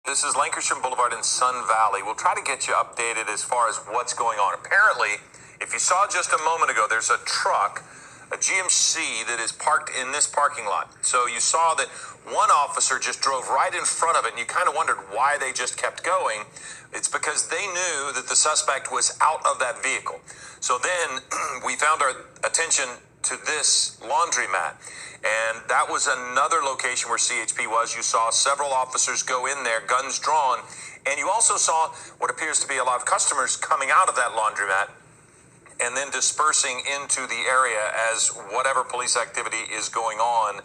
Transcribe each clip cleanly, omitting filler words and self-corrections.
This is Lankershim Boulevard in Sun Valley. We'll try to get you updated as far as what's going on. Apparently, if you saw just a moment ago, there's a truck, a GMC, that is parked in this parking lot. So you saw that one officer just drove right in front of it, and you kind of wondered why they just kept going. It's because they knew that the suspect was out of that vehicle. So then we found our attention to this laundromat. And that was another location where CHP was. You saw several officers go in there, guns drawn, and you also saw what appears to be a lot of customers coming out of that laundromat and then dispersing into the area as whatever police activity is going on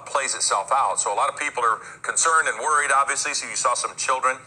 plays itself out. So a lot of people are concerned and worried, obviously. So you saw some children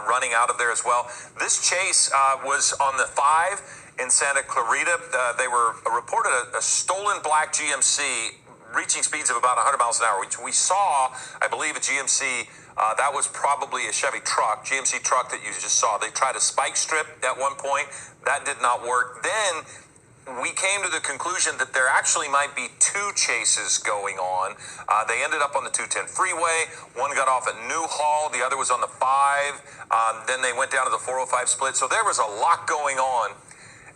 running out of there as well. This chase was on the 5 in Santa Clarita. They were reported a stolen black GMC reaching speeds of about 100 miles an hour, which we saw, I believe, a GMC, that was probably a Chevy truck, GMC truck that you just saw. They tried a spike strip at one point. That did not work. Then we came to the conclusion that there actually might be two chases going on. They ended up on the 210 freeway. One got off at Newhall. The other was on the 5. Then they went down to the 405 split. So there was a lot going on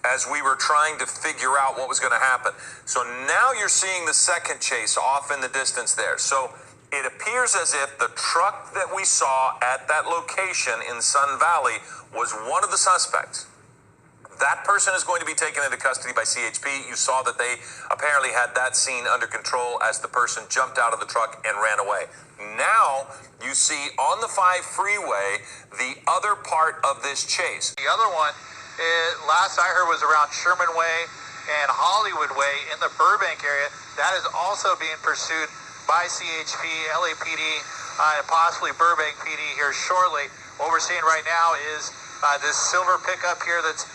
as we were trying to figure out what was going to happen. So now you're seeing the second chase off in the distance there. So it appears as if the truck that we saw at that location in Sun Valley was one of the suspects. That person is going to be taken into custody by CHP. You saw that they apparently had that scene under control as the person jumped out of the truck and ran away. Now you see on the 5 freeway the other part of this chase. The other one, last I heard, was around Sherman Way and Hollywood Way in the Burbank area. That is also being pursued by CHP, LAPD, and possibly Burbank PD here shortly. What we're seeing right now is this silver pickup here that's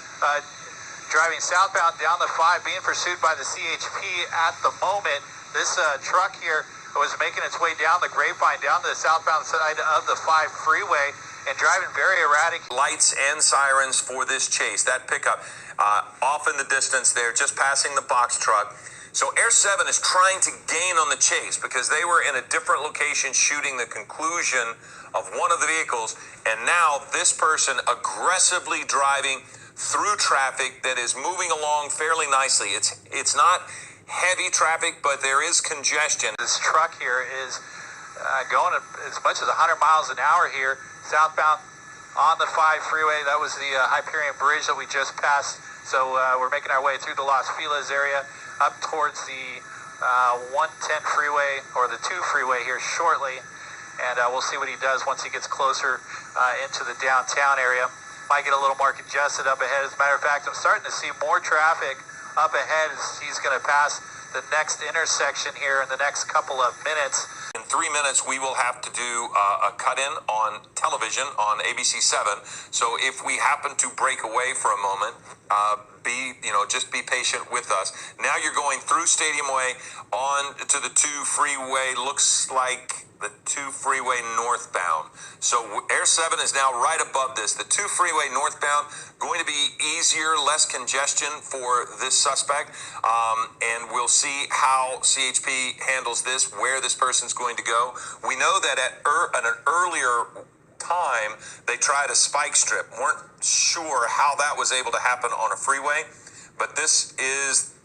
driving southbound down the 5 being pursued by the CHP at the moment. This truck here was making its way down the Grapevine, down the southbound side of the 5 freeway, and driving very erratic. Lights and sirens for this chase. That pickup off in the distance there, just passing the box truck. So Air 7 is trying to gain on the chase because they were in a different location shooting the conclusion of one of the vehicles, and now this person aggressively driving through traffic that is moving along fairly nicely. It's not heavy traffic, but there is congestion. This truck here is going as much as 100 miles an hour here, southbound on the 5 freeway. That was the Hyperion Bridge that we just passed. So we're making our way through the Los Feliz area up towards the 110 freeway, or the 2 freeway here shortly. And we'll see what he does once he gets closer into the downtown area. Might get a little more congested up ahead. As a matter of fact, I'm starting to see more traffic up ahead as he's going to pass the next intersection here in the next couple of minutes. In 3 minutes, we will have to do a cut-in on television on ABC 7. So if we happen to break away for a moment, just be patient with us. Now you're going through Stadium Way on to the 2 freeway. Looks like the 2 freeway northbound. So Air 7 is now right above this. The 2 freeway northbound, going to be easier, less congestion for this suspect. And we'll see how CHP handles this, where this person's going to go. We know that at an earlier time, they tried a spike strip. Weren't sure how that was able to happen on a freeway, but this is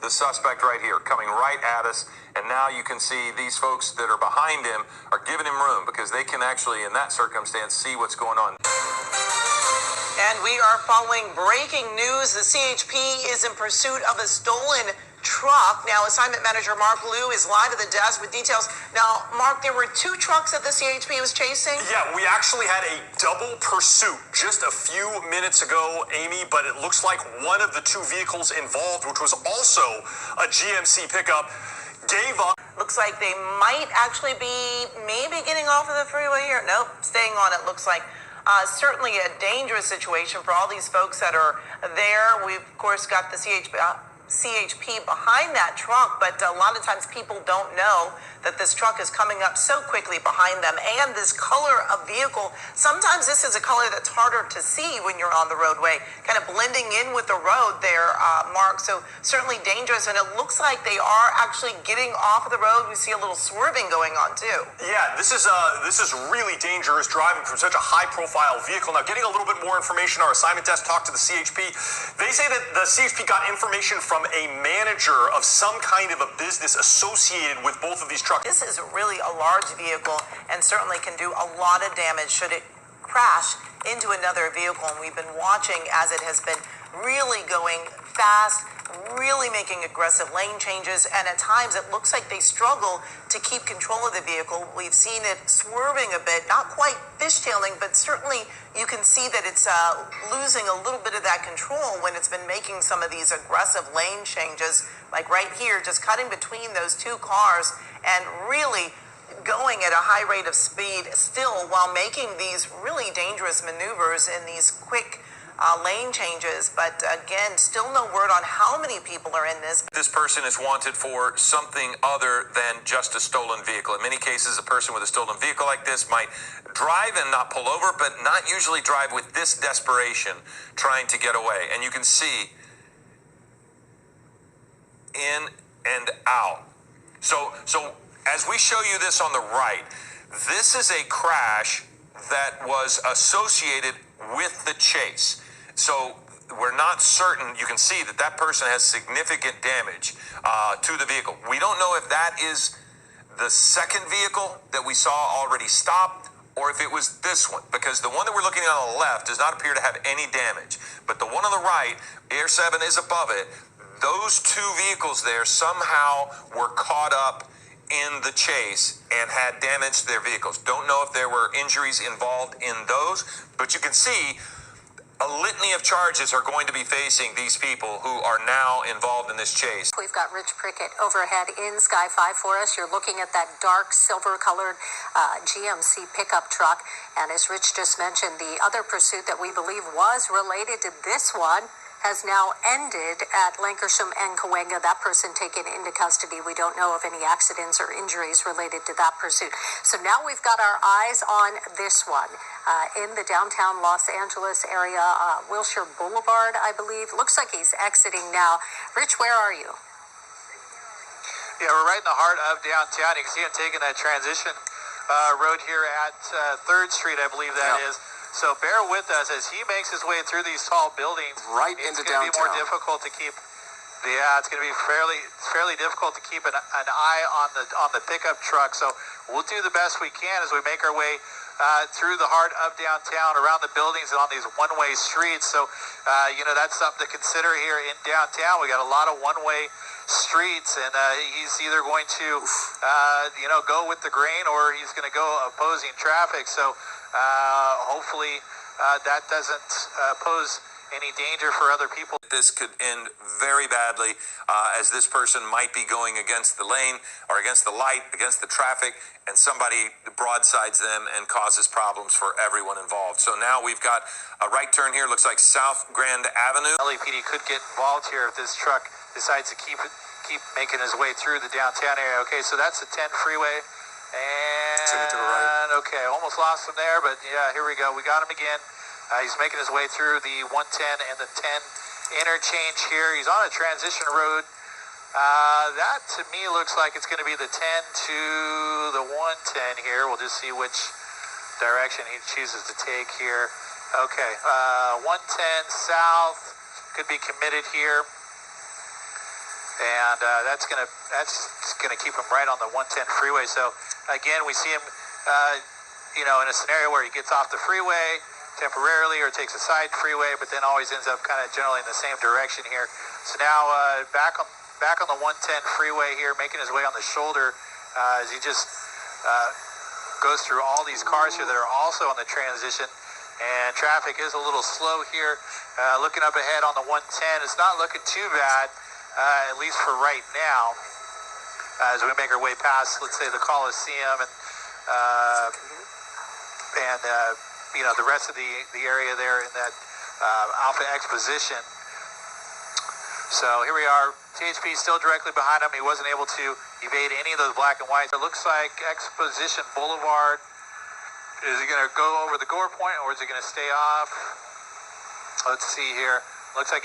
the suspect right here, coming right at us. And now you can see these folks that are behind him are giving him room because they can actually, in that circumstance, see what's going on. And we are following breaking news. The CHP is in pursuit of a stolen truck. Now, Assignment Manager Mark Liu is live at the desk with details. Now, Mark, there were 2 trucks that the CHP was chasing? Yeah, we actually had a double pursuit just a few minutes ago, Amy, but it looks like one of the 2 vehicles involved, which was also a GMC pickup, gave up. Looks like they might actually be maybe getting off of the freeway here. Nope, staying on it, looks like. Certainly a dangerous situation for all these folks that are there. We've, of course, got the CHP behind that truck, but a lot of times people don't know that this truck is coming up so quickly behind them. And this color of vehicle, sometimes this is a color that's harder to see when you're on the roadway, kind of blending in with the road there, Mark. So certainly dangerous. And it looks like they are actually getting off of the road. We see a little swerving going on too. Yeah, this is really dangerous driving from such a high-profile vehicle. Now, getting a little bit more information, our assignment desk talked to the CHP. They say that the CHP got information from a manager of some kind of a business associated with both of these trucks. This is really a large vehicle and certainly can do a lot of damage should it crash into another vehicle. And we've been watching as it has been really going fast, really making aggressive lane changes, and at times it looks like they struggle to keep control of the vehicle. We've seen it swerving a bit, not quite fishtailing, but certainly you can see that it's losing a little bit of that control when it's been making some of these aggressive lane changes, like right here, just cutting between those two cars and really going at a high rate of speed still while making these really dangerous maneuvers in these quick lane changes. But again, still no word on how many people are in this. This person is wanted for something other than just a stolen vehicle. In many cases, a person with a stolen vehicle like this might drive and not pull over, but not usually drive with this desperation, trying to get away. And you can see in and out. So as we show you this on the right, this is a crash that was associated with the chase. So we're not certain. You can see that that person has significant damage to the vehicle. We don't know if that is the second vehicle that we saw already stopped or if it was this one, because the one that we're looking at on the left does not appear to have any damage. But the one on the right, Air 7 is above it. Those two vehicles there somehow were caught up in the chase and had damaged their vehicles. Don't know if there were injuries involved in those, but you can see a litany of charges are going to be facing these people who are now involved in this chase. We've got Rich Prickett overhead in Sky 5 for us. You're looking at that dark silver-colored GMC pickup truck. And as Rich just mentioned, the other pursuit that we believe was related to this one has now ended at Lankershim and Cahuenga. That person taken into custody. We don't know of any accidents or injuries related to that pursuit. So now we've got our eyes on this one in the downtown Los Angeles area, Wilshire Boulevard, I believe. Looks like he's exiting now. Rich, where are you? Yeah, we're right in the heart of downtown. You can see him taking that transition road here at 3rd Street, I believe that is. So bear with us as he makes his way through these tall buildings. Right into downtown. It's going to be more difficult to keep. Yeah, it's going to be fairly difficult to keep an eye on the pickup truck. So we'll do the best we can as we make our way through the heart of downtown, around the buildings and on these one-way streets. So that's something to consider here in downtown. We got a lot of one-way streets, and he's either going to go with the grain or he's going to go opposing traffic. So hopefully that doesn't pose any danger for other people. This could end very badly as this person might be going against the lane or against the light, against the traffic, and somebody broadsides them and causes problems for everyone involved. So now we've got a right turn here. Looks like South Grand Avenue. LAPD could get involved here if this truck decides to keep making his way through the downtown area. Okay, so that's the 10 freeway. And to the right. Okay, almost lost him there, but yeah, here we go. We got him again. He's making his way through the 110 and the 10 interchange here. He's on a transition road. That to me looks like it's going to be the 10 to the 110 here. We'll just see which direction he chooses to take here. Okay, 110 south could be committed here. And that's gonna keep him right on the 110 freeway. So again, we see him, in a scenario where he gets off the freeway temporarily or takes a side freeway, but then always ends up kind of generally in the same direction here. So now back on the 110 freeway here, making his way on the shoulder as he just goes through all these cars here that are also on the transition. And traffic is a little slow here. Looking up ahead on the 110, it's not looking too bad. At least for right now, as we make our way past, let's say, the Coliseum and the rest of the area there in that Alpha Exposition. So here we are. CHP still directly behind him. He wasn't able to evade any of those black and whites. It looks like Exposition Boulevard. Is he going to go over the gore point, or is he going to stay off? Let's see here. Looks like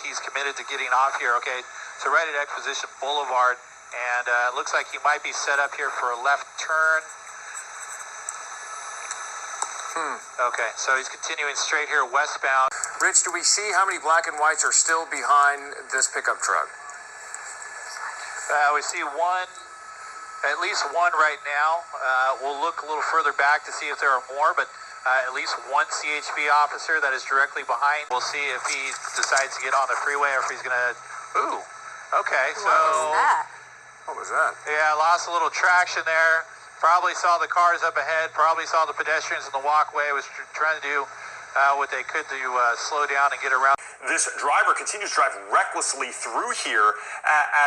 he's committed to getting off here. Okay, so right at Exposition Boulevard, and it looks like he might be set up here for a left turn. Okay, so he's continuing straight here westbound. Rich, do we see how many black and whites are still behind this pickup truck? We see one, at least one right now. We'll look a little further back to see if there are more, but at least one CHP officer that is directly behind. We'll see if he decides to get on the freeway or if he's going to... Ooh, okay, so... What was that? What was that? Yeah, lost a little traction there. Probably saw the cars up ahead, probably saw the pedestrians in the walkway, was trying to do what they could to slow down and get around. This driver continues to drive recklessly through here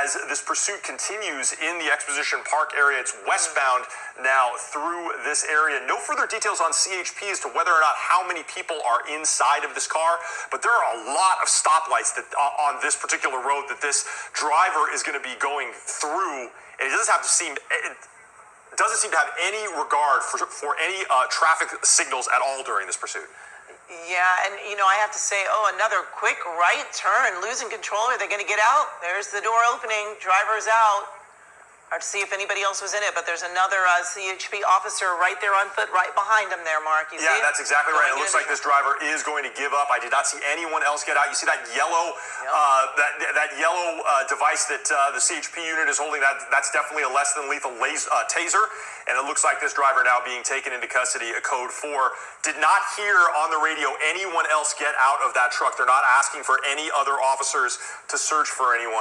as this pursuit continues in the Exposition Park area. It's westbound now through this area. No further details on CHP as to whether or not how many people are inside of this car, but there are a lot of stoplights that on this particular road that this driver is going to be going through. And it doesn't seem to have any regard for any traffic signals at all during this pursuit. Yeah, and I have to say, another quick right turn, losing control. Are they going to get out? There's the door opening, driver's out. Hard to see if anybody else was in it, but there's another CHP officer right there on foot, right behind him there, Mark. You see it? That's exactly right. It looks like this driver is going to give up. I did not see anyone else get out. You see that yellow, that yellow device that the CHP unit is holding? That's definitely a less than lethal taser. And it looks like this driver now being taken into custody, a code 4. Did not hear on the radio anyone else get out of that truck. They're not asking for any other officers to search for anyone.